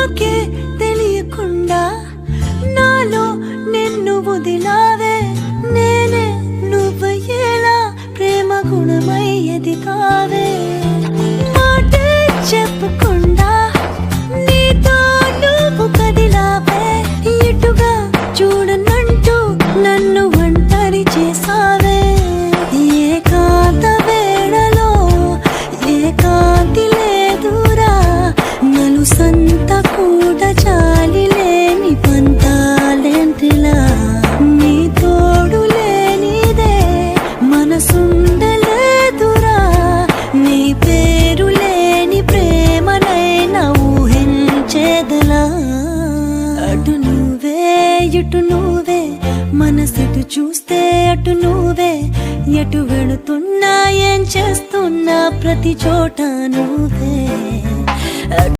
నాకే తెలియకుండా నాలో నిన్ను వదిలావే నేనే నువ్వయ్యేలా ప్రేమ గుణమయ్యేది కావే మాటే చెప్పకుండా నీతో నువ్వు కదిలావే ఇటుగా చూడనంటూ నన్ను ఒంటరి చేసావే ఏకాంత వేళలో ఏకాంతి లేదురా నలుసంత కూడా చాలి లేని పంతాలేంటిలా నీ తోడు లేనిదే మనసుండలేదురా నీ పేరు లేని ప్రేమనైనా ఊహించేదలా అటు నువ్వే ఇటు నువ్వే మనసిటు చూస్తే అటు నువ్వే ఎటు వెళుతున్నా ఏం చేస్తున్నా ప్రతి చోట నువ్వే